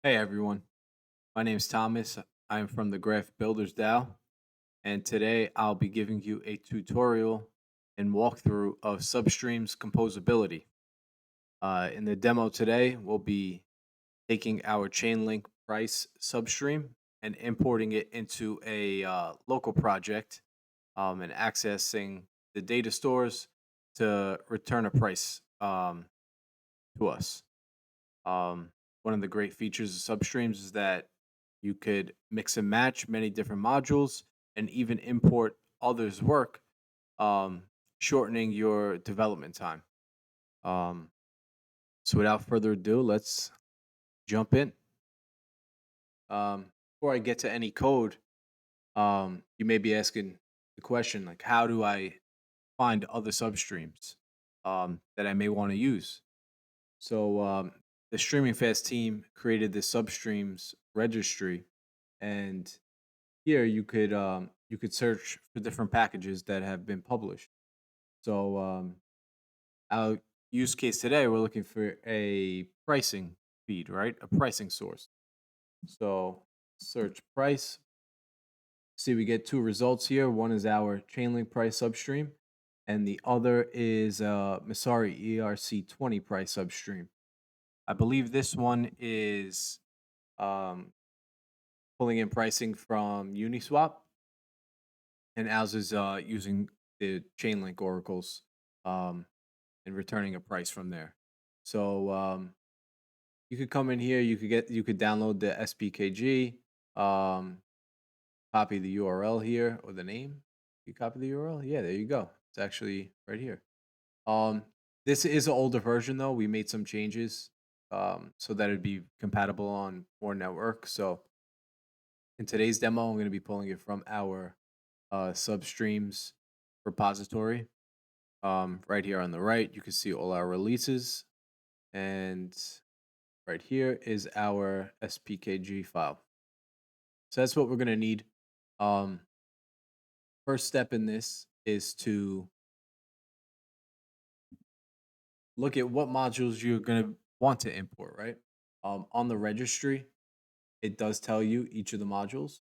Hey everyone, my name is Thomas. I'm from the Graph BuildersDAO, and today I'll be giving you a tutorial and walkthrough of Substream's composability. In the demo today, we'll be taking our Chainlink Price substream and importing it into a local project and accessing the data stores to return a price to us. One of the great features of Substreams is that you could mix and match many different modules and even import others' work, um, shortening your development time. Um, so, without further ado, let's jump in. Before I get to any code, you may be asking the question like, how do I find other substreams that I may want to use? So the Streaming Fast team created this Substreams registry, and here you could search for different packages that have been published. So our use case today, we're looking for a pricing feed, right? A pricing source. So search price. See, we get two results here. One is our Chainlink price substream, and the other is Masari ERC20 price substream. I believe this one is um, pulling in pricing from Uniswap, and ours is using the Chainlink oracles um, and returning a price from there. So you could come in here. You could download the SPKG, um, copy the URL here or the name. You copy the URL. Yeah, there you go. It's actually right here. Um, this is an older version though. We made some changes so that it'd be compatible on more networks. So in today's demo, I'm going to be pulling it from our Substreams repository. Right here on the right, you can see all our releases. And right here is our SPKG file. So that's what we're going to need. Um, First step in this is to look at what modules you're going to want to import, right? On the registry, it does tell you each of the modules,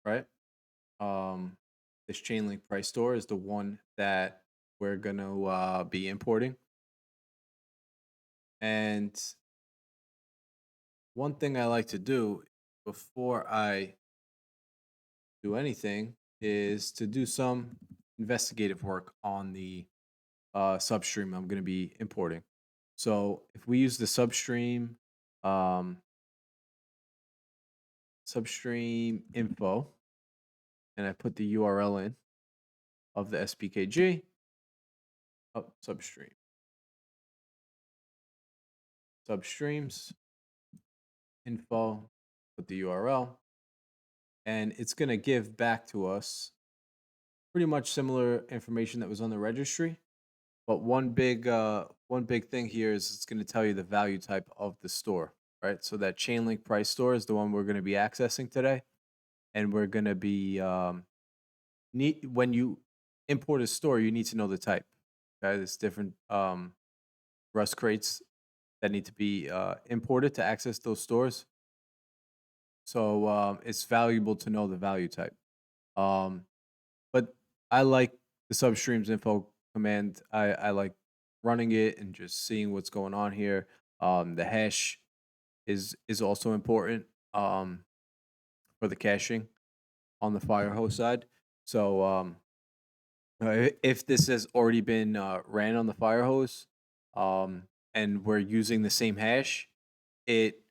right? This Chainlink price store is the one that we're going to be importing. And one thing I like to do before I do anything is to do some investigative work on the substream I'm going to be importing. So if we use the um, substream info, and I put the URL in of the SPKG, substream, substreams, info, put the URL, and it's going to give back to us pretty much similar information that was on the registry. But one big thing here is it's going to tell you the value type of the store, right? So that Chainlink price store is the one we're going to be accessing today, and we're going to be need when you import a store, you need to know the type. Okay, there's different Rust crates that need to be imported to access those stores. So it's valuable to know the value type. Um, but I like the substreams info command. I like running it and just seeing what's going on here. The hash is also important for the caching on the Firehose side. So if this has already been ran on the Firehose and we're using the same hash, it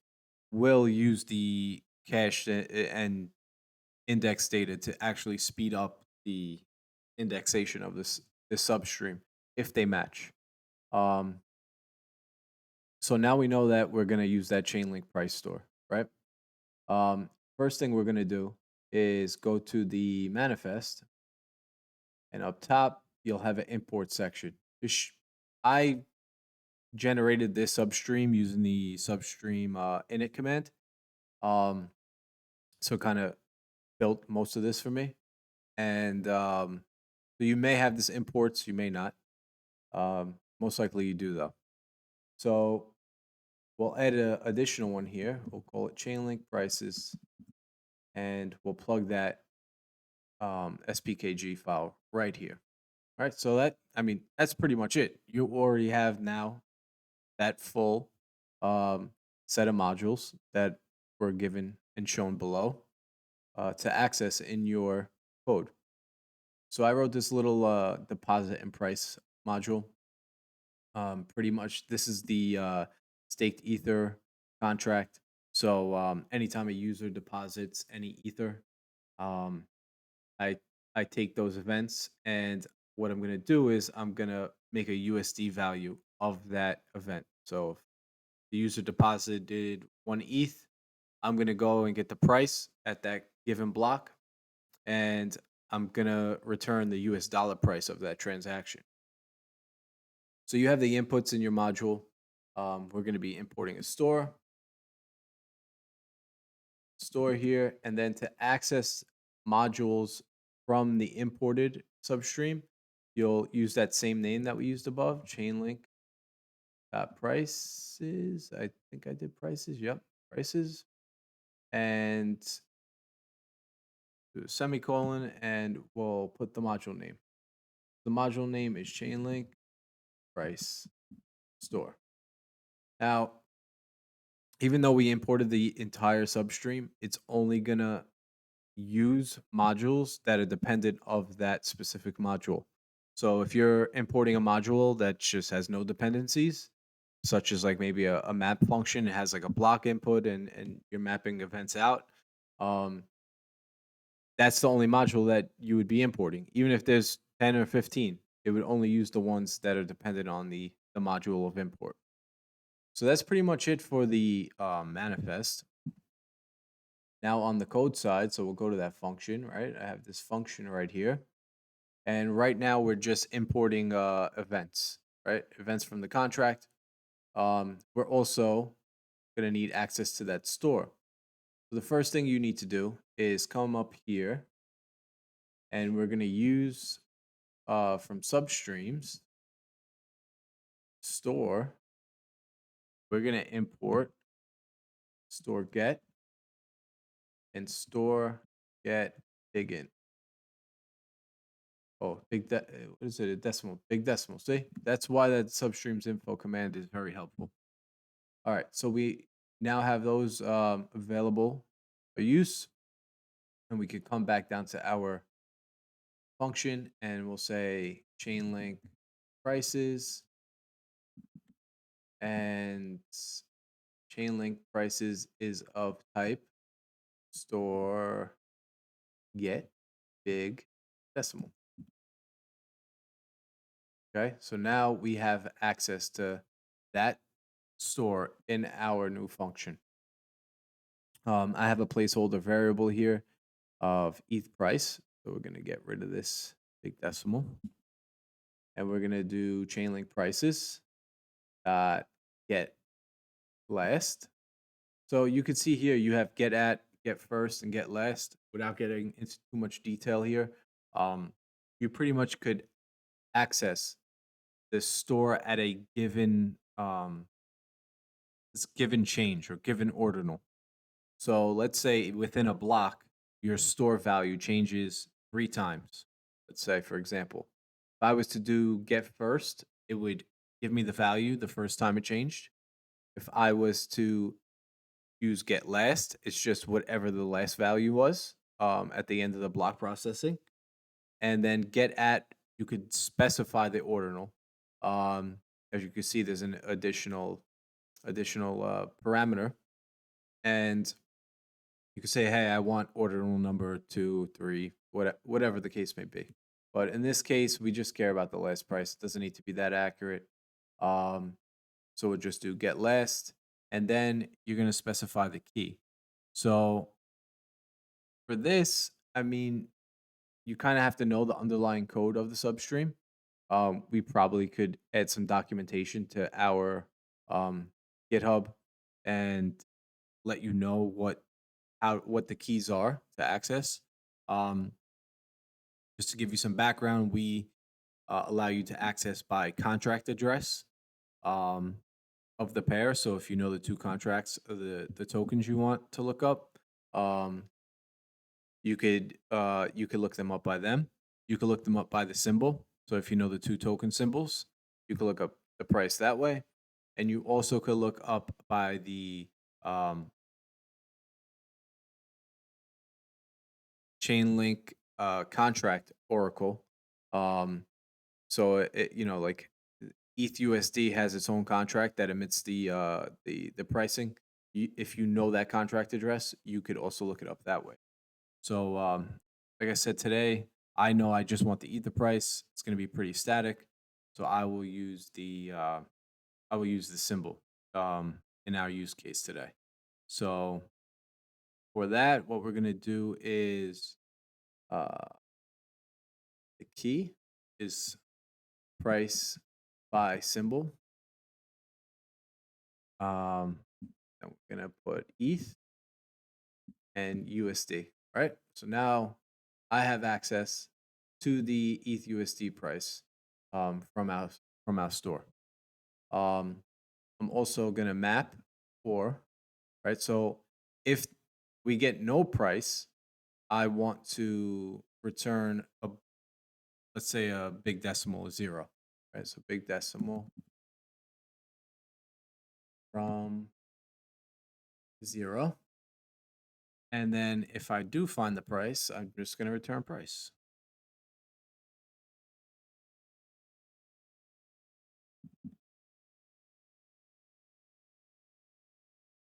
will use the cache and index data to actually speed up the indexation of this substream if they match. Um, so now we know that we're going to use that Chainlink price store, right? First thing we're going to do is go to the manifest, and up top you'll have an import section. I generated this substream using the substream init command. Um, so kind of built most of this for me. And so you may have this imports, you may not. Most likely you do though. So we'll add an additional one here. We'll call it Chainlink Prices, and we'll plug that SPKG file right here. All right, so that's pretty much it. You already have now that full um, set of modules that were given and shown below to access in your code. So I wrote this little deposit and price module. Pretty much, this is the staked ether contract. So anytime a user deposits any ether, um, I I take those events, and what I'm gonna do is I'm gonna make a USD value of that event. So if the user deposited 1 ETH, I'm gonna go and get the price at that given block, and I'm gonna return the US dollar price of that transaction. So you have the inputs in your module. We're gonna be importing a store here, and then to access modules from the imported substream, you'll use that same name that we used above, Chainlink prices. I think I did prices. Yep, prices, and do a semicolon, and we'll put the module name. The module name is Chainlink Price Store. Now, even though we imported the entire substream, it's only gonna use modules that are dependent of that specific module. So if you're importing a module that just has no dependencies, such as like maybe a map function, it has like a block input and you're mapping events out, um, that's the only module that you would be importing. Even if there's 10 or 15, it would only use the ones that are dependent on the module of import. So that's pretty much it for the manifest. Now on the code side, so we'll go to that function, right? I have this function right here. And right now we're just importing events, right? Events from the contract. We're also going to need access to that store. So the first thing you need to do is come up here, and we're going to use from Substreams store. We're going to import store get and store get bigint. Oh, what is it? A decimal, big decimal. See, that's why that Substreams info command is very helpful. All right, so we now have those available for use, and we could come back down to our function, and we'll say Chainlink prices, and Chainlink prices is of type store get big decimal. Okay, so now we have access to that store in our new function. I have a placeholder variable here of ETH price. So we're going to get rid of this big decimal. And we're going to do Chainlink prices get last. So you can see here you have get at, get first, and get last. Without getting into too much detail here, you pretty much could access the store at a given this given change or given ordinal. So let's say within a block, your store value changes 3 times. Let's say, for example, if I was to do get first, it would give me the value the first time it changed. If I was to use get last, it's just whatever the last value was at the end of the block processing. And then get at, you could specify the ordinal. As you can see, there's an additional parameter, and you could say, hey, I want ordinal number 2, 3, whatever the case may be. But in this case, we just care about the last price. It doesn't need to be that accurate. So we'll just do get last, and then you're going to specify the key. So for this, you kind of have to know the underlying code of the substream. We probably could add some documentation to our GitHub and let you know what the keys are to access. Just to give you some background, we allow you to access by contract address. of the pair. So if you know the two contracts of the tokens you want to look up, you could look them up by them. You could look them up by the symbol. So if you know the two token symbols, you could look up the price that way. And you also could look up by the Chainlink contract oracle. So like ETHUSD has its own contract that emits the pricing. If you know that contract address, you could also look it up that way. So like I said today, I know I just want the ether price. It's going to be pretty static, so I will use the symbol in our use case today. So for that, what we're going to do is the key is price by symbol. I'm gonna put ETH and USD, right? So now I have access to the ETH USD price from our store. I'm also gonna map for, right? So if we get no price, I want to return let's say a big decimal is 0, right? So big decimal from 0. And then if I do find the price, I'm just going to return price.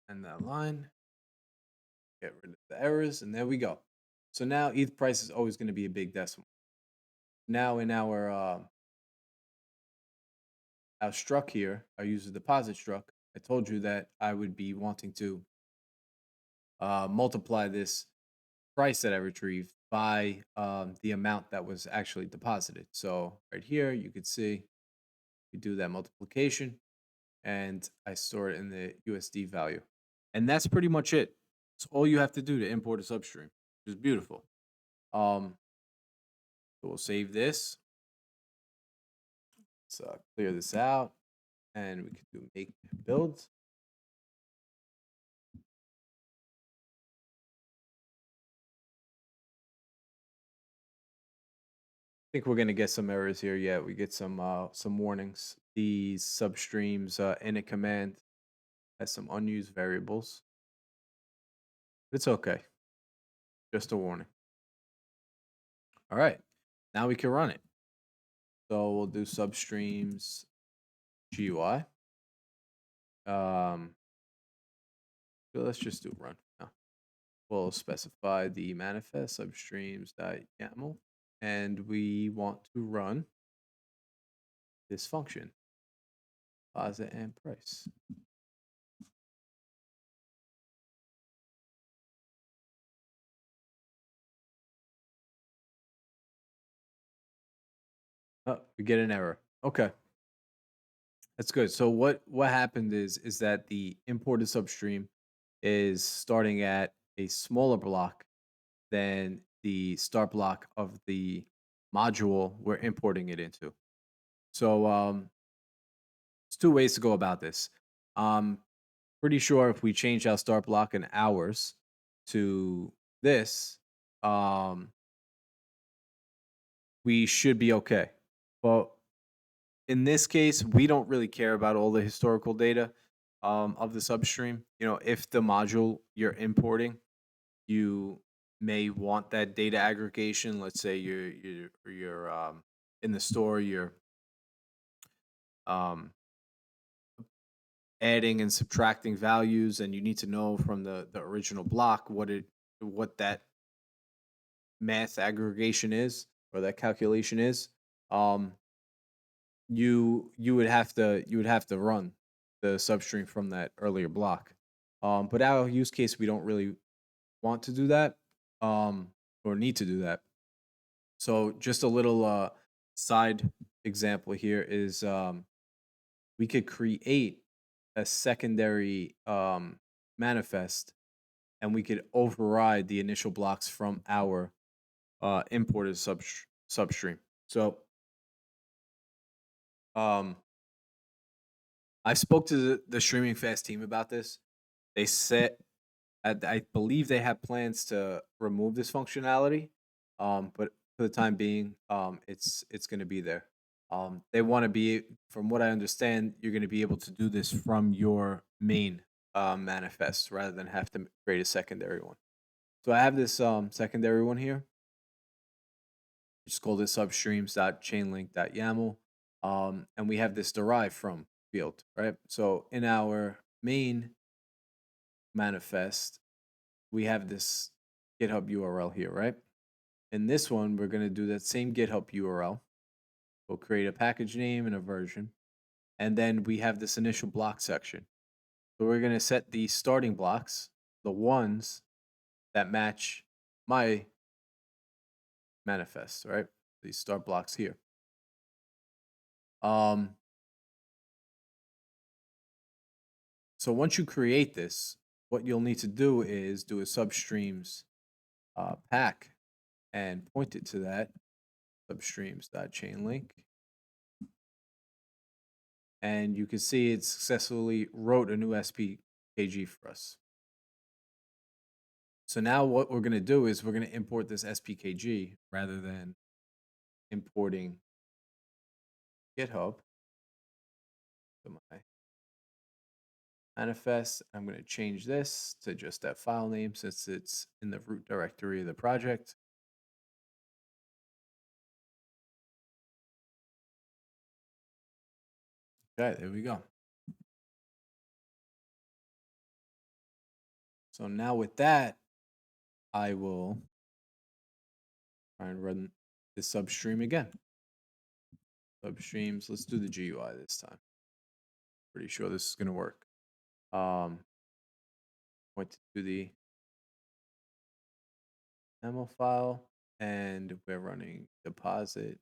And that line, get rid of the errors, and there we go. So now ETH price is always going to be a big decimal. Now in our struct here, our user deposit struct, I told you that I would be wanting to multiply this price that I retrieved by the amount that was actually deposited. So right here, you could see we do that multiplication, and I store it in the USD value. And that's pretty much it. It's all you have to do to import a substream, which is beautiful. So we'll save this. Let's clear this out, and we can do make builds. I think we're gonna get some errors here. Yeah, we get some warnings. These substreams in a command has some unused variables. It's okay. Just a warning. All right, now we can run it. So we'll do substreams GUI. So let's just do run now. We'll specify the manifest substreams.yaml, and we want to run this function, deposit and price. Oh, we get an error. Okay. That's good. So what happened is that the imported substream is starting at a smaller block than the start block of the module we're importing it into. So there's two ways to go about this. Pretty sure if we change our start block in hours to this, we should be okay. But in this case, we don't really care about all the historical data of the substream. If the module you're importing, you may want that data aggregation. Let's say you're in the store, you're adding and subtracting values, and you need to know from the original block what that math aggregation is or that calculation is. You would have to run the substream from that earlier block. But our use case, we don't really want to do that or need to do that. So just a little side example here is we could create a secondary manifest, and we could override the initial blocks from our imported substream. So I spoke to the Streaming Fast team about this. They said I believe they have plans to remove this functionality, but for the time being, it's going to be there. They want to be, from what I understand, you're going to be able to do this from your main manifest rather than have to create a secondary one. So I have this secondary one here. Just called it substreams.chainlink.yaml, and we have this derived from field, right? So in our main manifest, we have this GitHub URL here, right? In this one, we're going to do that same GitHub URL. We'll create a package name and a version. And then we have this initial block section. So we're going to set the starting blocks, the ones that match my manifest, right? These start blocks here. So once you create this, what you'll need to do is do a substreams pack and point it to that substreams.chainlink. And you can see it successfully wrote a new SPKG for us. So now what we're going to do is we're going to import this SPKG rather than importing GitHub to my manifest. I'm going to change this to just that file name since it's in the root directory of the project. Okay, there we go. So now with that, I will try and run this substream again. Substreams, let's do the GUI this time. Pretty sure this is going to work. Point to the demo file, and we're running deposit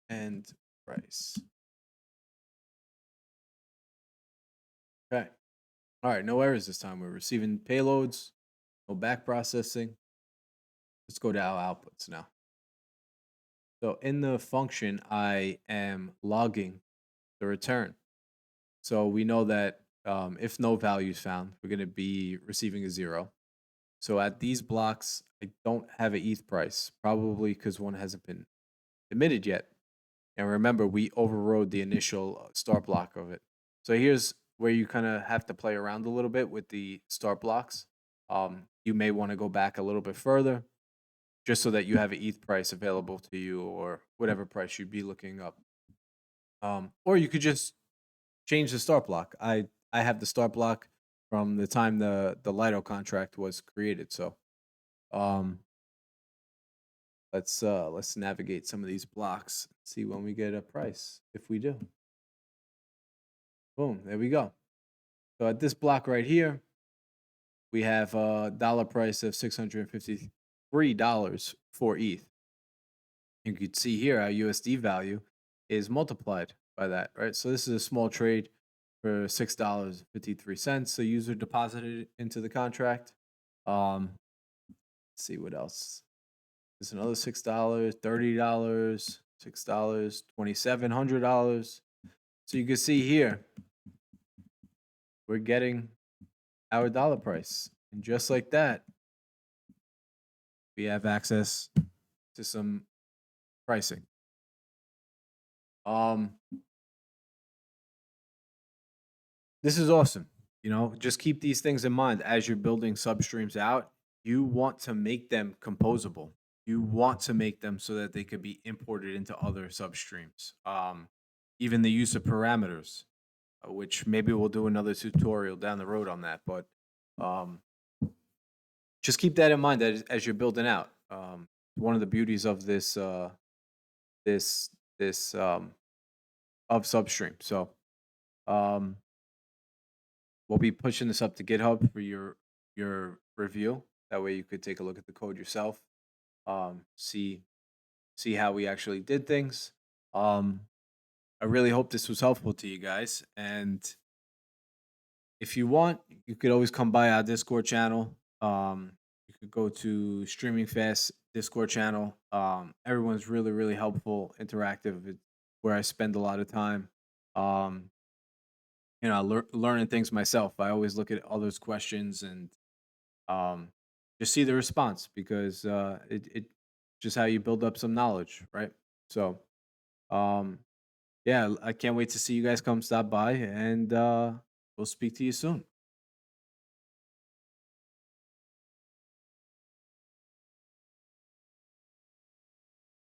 and price. Okay. All right, no errors this time. We're receiving payloads, no back processing. Let's go to our outputs now. So in the function, I am logging the return. So we know that if no value is found, we're going to be receiving a 0. So at these blocks, I don't have an ETH price, probably because one hasn't been emitted yet. And remember, we overrode the initial start block of it. So here's where you kind of have to play around a little bit with the start blocks. You may want to go back a little bit further just so that you have an ETH price available to you or whatever price you'd be looking up. Or you could just change the start block. I have the start block from the time the Lido contract was created. So let's navigate some of these blocks, see when we get a price, if we do. Boom, there we go. So at this block right here, we have a dollar price of $653 for ETH. You can see here our USD value is multiplied by that, right? So this is a small trade for $6.53. The user deposited into the contract. Let's see what else. There's another $6, $30, $6, $2,700. So you can see here, we're getting our dollar price. And just like that, we have access to some pricing. This is awesome. You know, just keep these things in mind as you're building substreams out. You want to make them composable. You want to make them so that they could be imported into other substreams. Even the use of parameters, which maybe we'll do another tutorial down the road on that. But just keep that in mind as you're building out. One of the beauties of this of Substream. So we'll be pushing this up to GitHub for your review. That way you could take a look at the code yourself. See how we actually did things. I really hope this was helpful to you guys. And if you want, you could always come by our Discord channel. You could go to Streaming Fast Discord channel. Everyone's really, really helpful, interactive. It's where I spend a lot of time. Um, learning things myself. I always look at others' questions and um, just see the response because it just how you build up some knowledge, right? So, um, yeah, I can't wait to see you guys come stop by, and we'll speak to you soon.